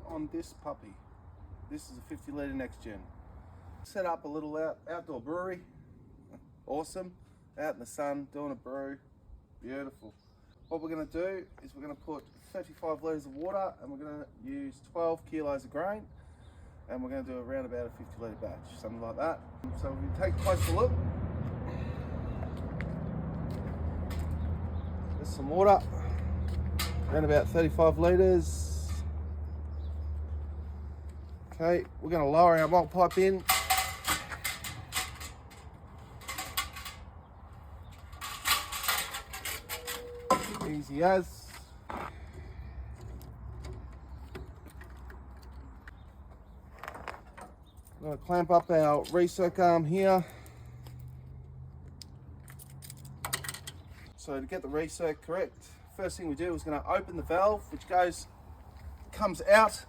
on this puppy. This is a 50 litre NextGen. Set up a little outdoor brewery. Awesome. Out in the sun, doing a brew. Beautiful. What we're going to do is we're going to put 35 litres of water and we're going to use 12 kilos of grain, and we're going to do around about a 50 litre batch, something like that. So we take a closer look. There's some water, around about 35 litres. Okay, we're going to lower our malt pipe in. Easy as. I'm going to clamp up our recirc arm here. So to get the recirc correct, first thing we do is going to open the valve, which comes out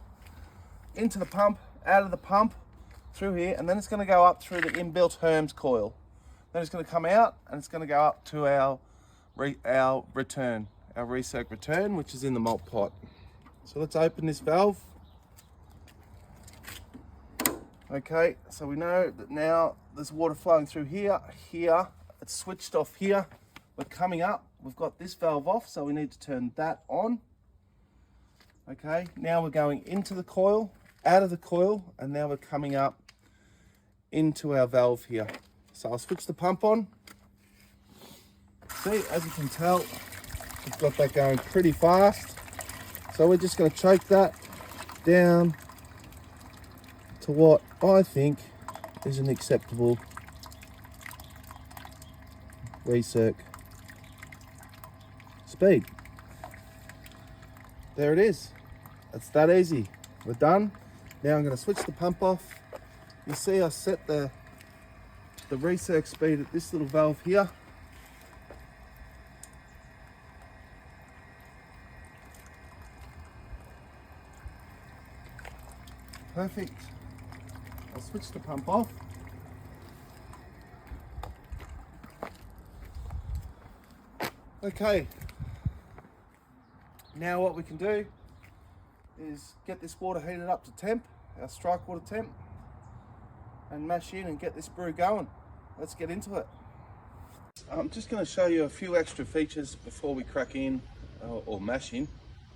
into the pump, out of the pump, through here, and then it's going to go up through the inbuilt Herms coil. Then it's going to come out and it's going to go up to our return, our recirc return, which is in the malt pot. So let's open this valve. Okay, so we know that now there's water flowing through here. It's switched off here. We're coming up, we've got this valve off, so we need to turn that on. Okay, now we're going into the coil, out of the coil, and now we're coming up into our valve here. So I'll switch the pump on. See, as you can tell, we've got that going pretty fast. So we're just going to choke that down to what I think is an acceptable recirc speed. There it is. It's that easy. We're done. Now I'm going to switch the pump off. You see I set the recirc speed at this little valve here. Perfect. I'll switch the pump off. Okay. Now what we can do is get this water heated up to temp, our strike water temp, and mash in and get this brew going. Let's get into it. I'm just going to show you a few extra features before we crack in or mash in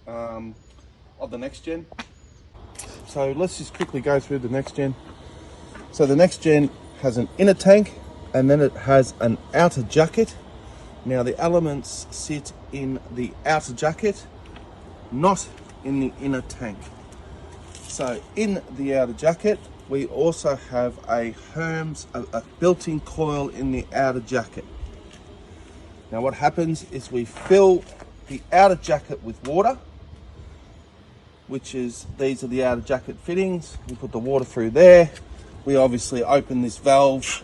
of the NextGen. So let's just quickly go through the NextGen. So the NextGen has an inner tank and then it has an outer jacket. Now the elements sit in the outer jacket, not in the inner tank. So in the outer jacket, we also have a Herms, a built-in coil in the outer jacket. Now what happens is we fill the outer jacket with water, which is, these are the outer jacket fittings. We put the water through there. We obviously open this valve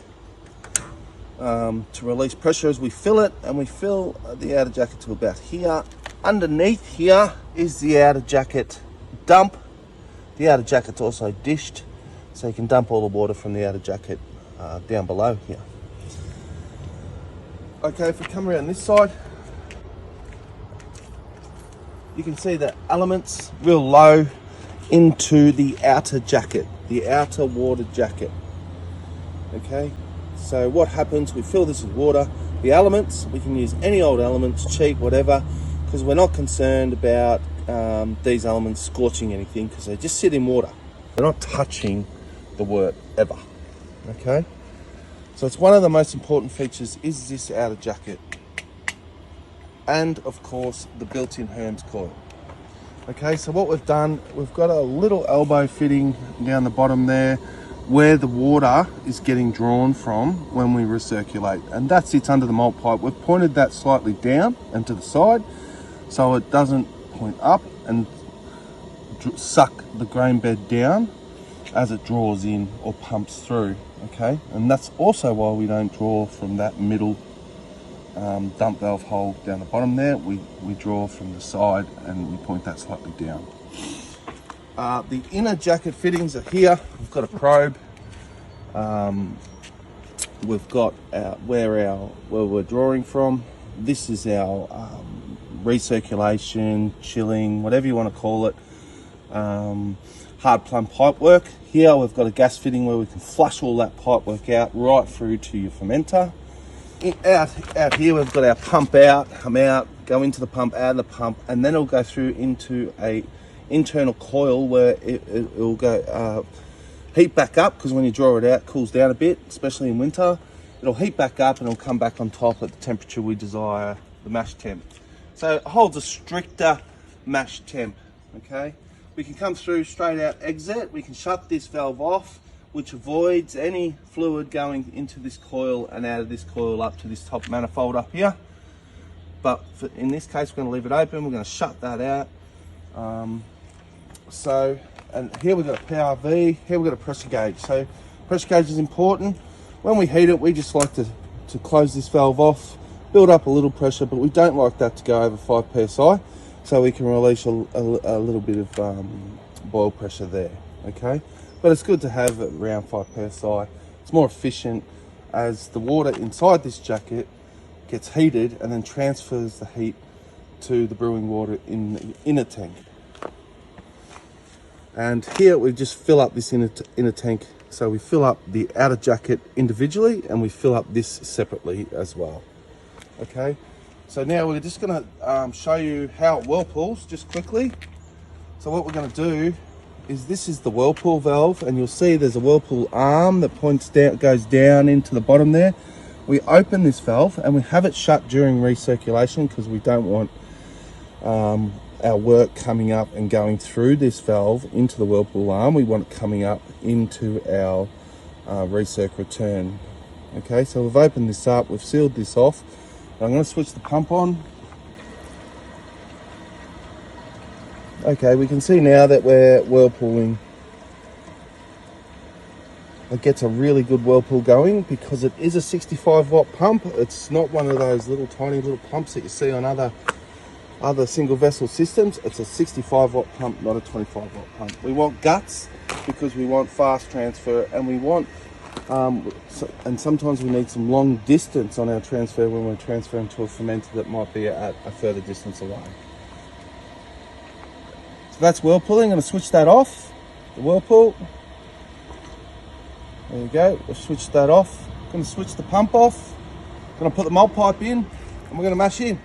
to release pressure as we fill it, and we fill the outer jacket to about here. Underneath here is the outer jacket dump. The outer jacket's also dished, so you can dump all the water from the outer jacket down below here. Okay, if we come around this side, you can see the elements real low into the outer jacket, the outer water jacket. Okay, so what happens, we fill this with water. The elements, we can use any old elements, cheap, whatever, because we're not concerned about these elements scorching anything, because they just sit in water. They're not touching the wort ever. Okay, so it's one of the most important features is this outer jacket, and of course the built-in Herms coil. Okay, so what we've done, we've got a little elbow fitting down the bottom there where the water is getting drawn from when we recirculate, and that sits under the malt pipe. We've pointed that slightly down and to the side so it doesn't point up and suck the grain bed down as it draws in or pumps through. Okay, and that's also why we don't draw from that middle dump valve hole down the bottom there. We draw from the side and we point that slightly down. The inner jacket fittings are here. We've got a probe. We've got where we're drawing from. This is our recirculation, chilling, whatever you want to call it, hard plumb pipe work. Here we've got a gas fitting where we can flush all that pipe work out right through to your fermenter. Out here we've got our pump out, come out, go into the pump, out of the pump, and then it'll go through into a internal coil where it'll go heat back up, because when you draw it out, it cools down a bit, especially in winter. It'll heat back up and it'll come back on top at the temperature we desire, the mash temp. So it holds a stricter mash temp, okay? We can come through straight out exit. We can shut this valve off, which avoids any fluid going into this coil and out of this coil up to this top manifold up here. But in this case, we're going to leave it open. We're going to shut that out. And here we've got a power V, here we've got a pressure gauge. So pressure gauge is important. When we heat it, we just like to close this valve off, build up a little pressure, but we don't like that to go over 5 psi, so we can release a little bit of boil pressure there, okay? But it's good to have it around 5 psi. It's more efficient as the water inside this jacket gets heated and then transfers the heat to the brewing water in the inner tank. And here we just fill up this inner tank. So we fill up the outer jacket individually and we fill up this separately as well. Okay, so now we're just going to show you how it whirlpools just quickly. So what we're going to do is, this is the whirlpool valve, and you'll see there's a whirlpool arm that points down, goes down into the bottom there. We open this valve and we have it shut during recirculation because we don't want our work coming up and going through this valve into the whirlpool arm. We want it coming up into our recirc return. Okay, so we've opened this up, we've sealed this off. I'm going to switch the pump on. Okay, we can see now that we're whirlpooling. It gets a really good whirlpool going because it is a 65 watt pump. It's not one of those little tiny little pumps that you see on other single vessel systems. It's a 65 watt pump, not a 25 watt pump. We want guts because we want fast transfer, and we want and sometimes we need some long distance on our transfer when we're transferring to a fermenter that might be at a further distance away. So that's whirlpooling. I'm going to switch that off, the whirlpool. There you go, we'll switch that off. I'm going to switch the pump off. I'm going to put the mold pipe in and we're going to mash in.